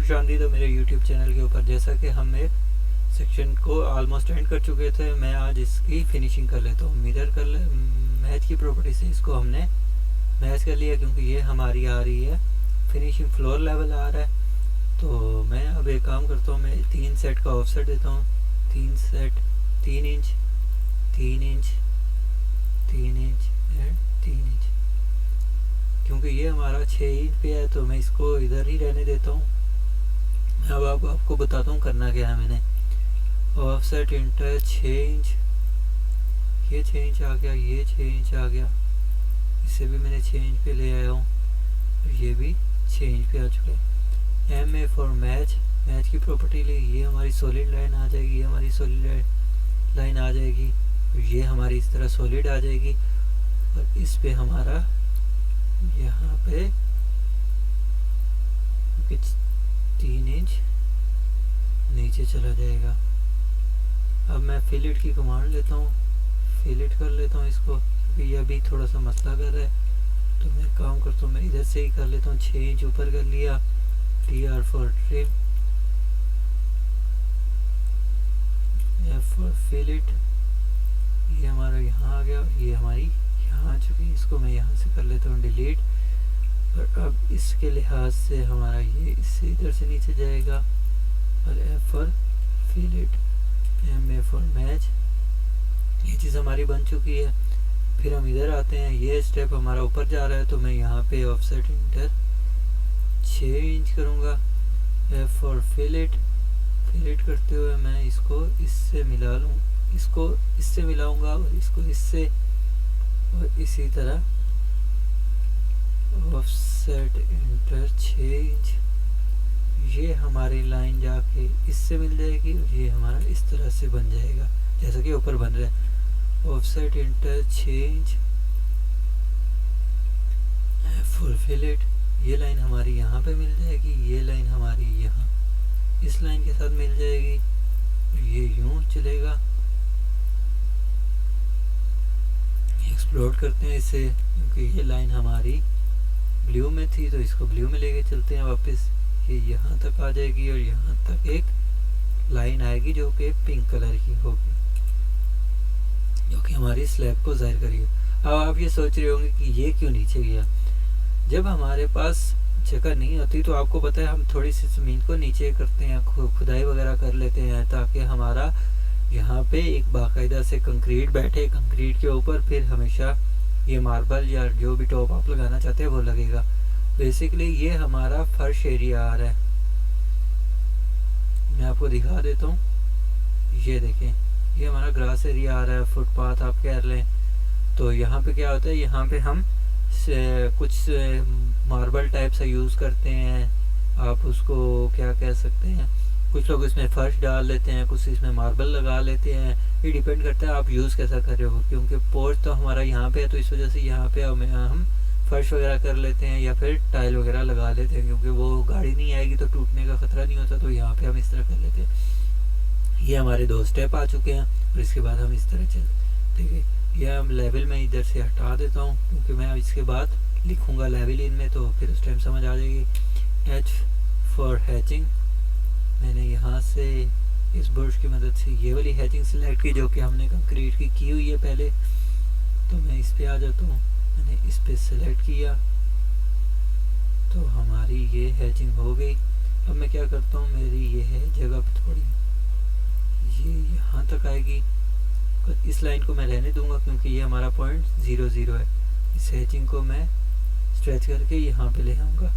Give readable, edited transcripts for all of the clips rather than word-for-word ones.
खुशामदीद हो मेरे YouTube channel के ऊपर। जैसा कि हम एक सेक्शन को ऑलमोस्ट एंड कर चुके थे, मैं आज इसकी फिनिशिंग कर लेता हूँ। मिरर कर ले मैच की प्रॉपर्टी से इसको हमने मैच कर लिया, क्योंकि ये हमारी आ रही है फिनिशिंग फ्लोर लेवल आ रहा है। तो मैं अब एक काम करता हूँ, मैं 3 सेट का ऑफसेट देता हूँ। 3 set 3 inch 3 inch 3 inch and 3 inch. क्योंकि ये हमारा 6 इंच पे है तो मैं इसको इधर ही रहने देता हूँ। अब आपको बताता हूँ करना क्या है। मैंने ऑफसेट इंटर 6 इंच, ये 6 इंच आ गया, ये 6 इंच आ गया, इसे भी मैंने 6 इंच पे ले आया हूँ, ये भी 6 इंच पे आ चुका है। एम ए फॉर मैच की प्रॉपर्टी ले, ये हमारी सॉलिड लाइन आ जाएगी, ये हमारी सॉलिड लाइन आ जाएगी, ये हमारी इस तरह सॉलिड आ जाएगी, और इस पे हमारा यहाँ पे 3 इंच नीचे चला जाएगा। अब मैं फिलेट की कमांड लेता हूँ, फिलेट कर लेता हूँ इसको, क्योंकि ये अभी थोड़ा सा मसला कर रहा है। तो मैं काम करता हूँ, मैं इधर से ही कर लेता हूँ। 6 इंच ऊपर कर लिया, TR for trim, F for fillet, ये हमारा यहाँ आ गया, ये हमारी यहाँ आ चुकी है। इसको मैं यहाँ से कर लेता हूँ डिलीट। और अब इसके लिहाज से हमारा ये इससे इधर से नीचे जाएगा, और F for fillet, MA for match, ये चीज़ हमारी बन चुकी है। फिर हम इधर आते हैं, ये स्टेप हमारा ऊपर जा रहा है, तो मैं यहाँ पे ऑफसेट इंटर 6 इंच करूँगा। F फॉर फिलेट करते हुए मैं इसको इससे मिला लूँ, इसको इससे मिलाऊंगा, और इसको इससे, और इसी तरह ऑफसेट इंटर 6 इंच, ये हमारी लाइन जाके इससे मिल जाएगी, और ये हमारा इस तरह से बन जाएगा जैसा कि ऊपर बन रहा है। Offset inter 6 inch, full fillet, ये लाइन हमारी यहाँ पे मिल जाएगी, ये लाइन हमारी यहाँ इस लाइन के साथ मिल जाएगी, ये यूं चलेगा। एक्सप्लोर करते हैं इसे, क्योंकि ये लाइन हमारी ब्लू में थी, तो इसको ब्लू में लेके चलते हैं वापस। ये यहाँ तक आ जाएगी, और यहाँ तक एक लाइन आएगी जो कि पिंक कलर की होगी, जो कि हमारी स्लैब को जाहिर करेगी। अब आप ये सोच रहे होंगे कि ये क्यों नीचे गया। जब हमारे पास जगह नहीं होती तो आपको पता है हम थोड़ी सी ज़मीन को नीचे करते हैं, खुदाई वगैरह कर लेते हैं, ताकि हमारा यहाँ पे एक बाकायदा से कंक्रीट बैठे। कंक्रीट के ऊपर फिर हमेशा ये मार्बल या जो भी टॉप आप लगाना चाहते हैं वो लगेगा। बेसिकली ये हमारा फर्श एरिया आ रहा है, मैं आपको दिखा देता हूँ। ये देखें, ये हमारा ग्रास एरिया आ रहा है, फुटपाथ आप कह लें। तो यहाँ पे क्या होता है, यहाँ पे हम कुछ मार्बल टाइप सा यूज़ करते हैं, आप उसको क्या कह सकते हैं। कुछ लोग इसमें फर्श डाल लेते हैं, कुछ इसमें मार्बल लगा लेते हैं, ये डिपेंड करता है आप यूज़ कैसा कर रहे हो। क्योंकि पोर्च तो हमारा यहाँ पे है, तो इस वजह से यहाँ पे हम फर्श वगैरह कर लेते हैं, या फिर टाइल वगैरह लगा लेते हैं, क्योंकि वो गाड़ी नहीं आएगी तो टूटने का ख़तरा नहीं होता। तो यहाँ पे हम इस तरह कर लेते हैं। ये हमारे 2 स्टेप आ चुके हैं, और इसके बाद हम इस तरह चल, ठीक है। यह हम लेवल में इधर से हटा देता हूँ, क्योंकि मैं इसके बाद लिखूँगा लेवल इन में, तो फिर उस टाइम समझ आ जाएगी। H फॉर हैचिंग, मैंने यहाँ से इस ब्रश की मदद से ये वाली हैचिंग सिलेक्ट की, जो कि हमने कंक्रीट की हुई है पहले। तो मैं इस पे आ जाता हूँ, मैंने इस पे सिलेक्ट किया, तो हमारी ये हैचिंग हो गई। अब मैं क्या करता हूँ, मेरी ये है जगह थोड़ी, ये यहाँ तक आएगी, और इस लाइन को मैं रहने दूंगा, क्योंकि ये हमारा पॉइंट 0 0 है। इस हैचिंग को मैं स्ट्रेच करके यहाँ पे ले आऊँगा।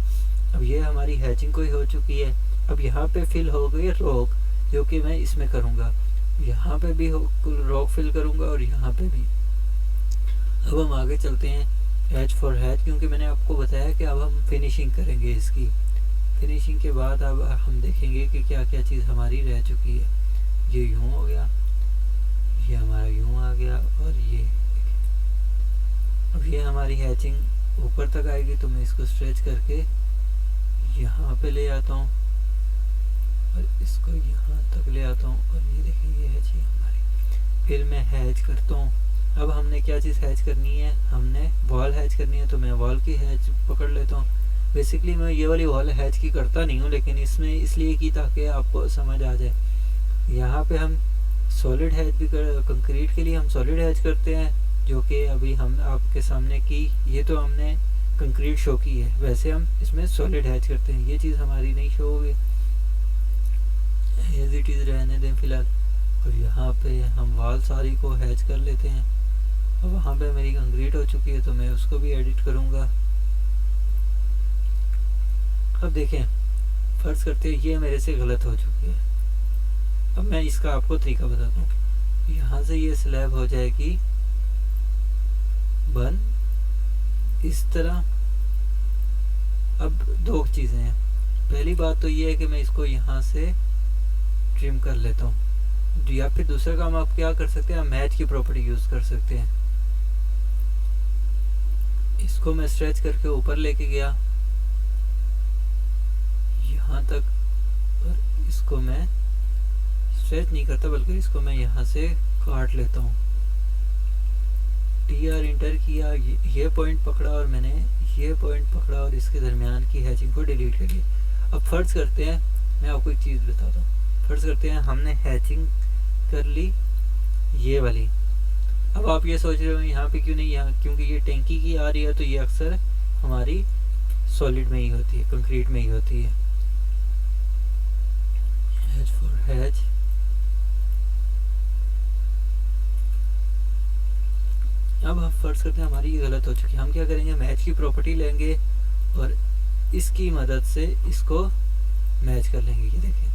अब ये हमारी हैचिंग कोई हो चुकी है। अब यहाँ पे फिल हो गई रॉक, जो कि मैं इसमें करूँगा। यहाँ पे भी रॉक फिल करूँगा, और यहाँ पे भी। अब हम आगे चलते हैं, H फॉर हैच, क्योंकि मैंने आपको बताया कि अब हम फिनिशिंग करेंगे इसकी। फिनिशिंग के बाद अब हम देखेंगे कि क्या क्या चीज़ हमारी रह चुकी है। ये यूँ हो गया, ये हमारा यूँ आ गया, और ये अब ये हमारी हैचिंग ऊपर तक आएगी। तो मैं इसको स्ट्रेच करके यहाँ पे ले आता हूँ, और इसको यहाँ तक ले आता हूँ, और ये देखिए ये हैचिंग हमारी। फिर मैं हैच करता हूँ। अब हमने क्या चीज़ हैच करनी है, हमने वॉल हैच करनी है, तो मैं वॉल की हैच पकड़ लेता हूँ। बेसिकली मैं ये वाली वॉल हैच की करता नहीं हूँ, लेकिन इसमें इसलिए की ताकि आपको समझ आ जाए। यहाँ पे हम सॉलिड हैच भी कंक्रीट के लिए हम सॉलिड हैच करते हैं, जो कि अभी हम आपके सामने की, ये तो हमने कंक्रीट शो की है, वैसे हम इसमें सॉलिड हैच करते हैं। ये चीज़ हमारी नहीं शो होगी, एज इट इज़ रहने दें फिलहाल। और यहाँ पे हम वाल सारी को हैच कर लेते हैं। और वहाँ पे मेरी कंक्रीट हो चुकी है, तो मैं उसको भी एडिट करूँगा। अब देखें, फर्ज करते हैं ये मेरे से गलत हो चुकी है। अब मैं इसका आपको तरीका बताता हूँ। यहाँ से ये स्लैब हो जाएगी बंद इस तरह। अब दो चीज़ें हैं। पहली बात तो ये है कि मैं इसको यहाँ से ट्रिम कर लेता हूँ, या फिर दूसरा काम आप क्या कर सकते हैं, मैच की प्रॉपर्टी यूज़ कर सकते हैं। इसको मैं स्ट्रेच करके ऊपर लेके गया यहाँ तक, और इसको मैं स्ट्रेच नहीं करता, बल्कि इसको मैं यहाँ से काट लेता हूँ। TR इंटर किया, ये पॉइंट पकड़ा और मैंने ये पॉइंट पकड़ा और इसके दरमियान की हैचिंग को डिलीट कर लिया। अब फर्ज करते हैं, मैं आपको एक चीज़ बताता हूँ। फर्ज करते हैं हमने हैचिंग कर ली ये वाली। अब आप ये सोच रहे हो यहाँ पे क्यों नहीं, यहाँ क्योंकि ये टैंकी की आ रही है, तो ये अक्सर हमारी सॉलिड में ही होती है, कंक्रीट में ही होती है। हैच फॉर हैच, अब हम फर्ज करते हैं हमारी ये गलत हो चुकी है। हम क्या करेंगे, मैच की प्रॉपर्टी लेंगे और इसकी मदद से इसको मैच कर लेंगे। ये देखें,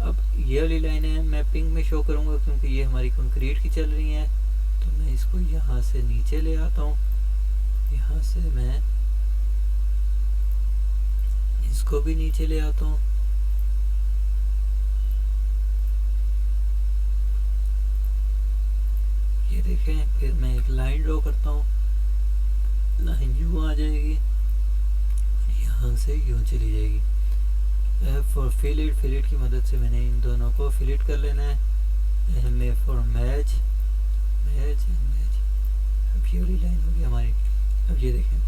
अब ये वाली लाइनें मैं पिंक में शो करूँगा क्योंकि ये हमारी कंक्रीट की चल रही हैं। तो मैं इसको यहाँ से नीचे ले आता हूँ, यहाँ से मैं इसको भी नीचे ले आता हूँ। ये देखें, फिर मैं एक लाइन ड्रॉ करता हूँ, लाइन यूँ आ जाएगी, यहाँ से यूँ चली जाएगी। फॉर फिलेट, फिलेट की मदद से मैंने इन दोनों को फिलेट कर लेना है। MA for match, match and match. अब ये वाली लाइन हो गई हमारी। अब ये देखें,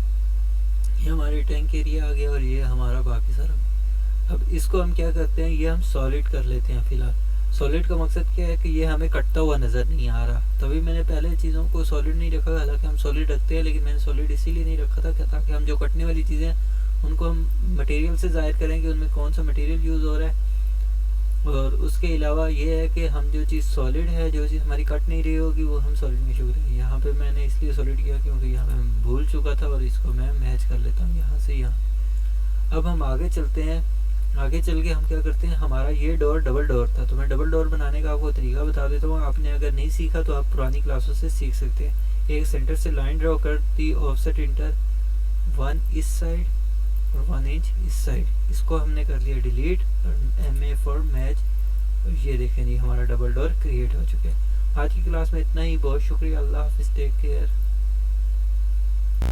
ये हमारी टैंक एरिया आ गया और ये हमारा बाकी सारा। अब इसको हम क्या करते हैं, ये हम सॉलिड कर लेते हैं फिलहाल। सॉलिड का मकसद क्या है कि ये हमें कटता हुआ नज़र नहीं आ रहा, तभी मैंने पहले चीज़ों को सॉलिड नहीं रखा। हालांकि हम सॉलिड रखते हैं, लेकिन मैंने सॉलिड इसीलिए नहीं रखा था ताकि हम जो कटने वाली चीज़ें उनको हम मटेरियल से ज़ाहिर करें कि उनमें कौन सा मटेरियल यूज़ हो रहा है। और उसके अलावा ये है कि हम जो चीज़ सॉलिड है, जो चीज़ हमारी कट नहीं रही होगी, वो हम सॉलिड में शो करेंगे। यहाँ पे मैंने इसलिए सॉलिड किया क्योंकि यहाँ पे मैं भूल चुका था, और इसको मैं मैच कर लेता हूँ यहाँ से यहाँ। अब हम आगे चलते हैं। आगे चल के हम क्या करते हैं, हमारा ये डोर डबल डोर था, तो मैं डबल डोर बनाने का आपको तरीका बता देता हूँ। आपने अगर नहीं सीखा तो आप पुरानी क्लासों से सीख सकते हैं। एक सेंटर से लाइन ड्रॉ कर दी, ऑफसेट इंटर 1 इस साइड और 1 इंच इस साइड। इसको हमने कर लिया डिलीट, और MA फॉर मैच। और ये देखें, ये हमारा डबल डोर क्रिएट हो चुके हैं। आज की क्लास में इतना ही। बहुत शुक्रिया। अल्लाह हाफिज़, टेक केयर।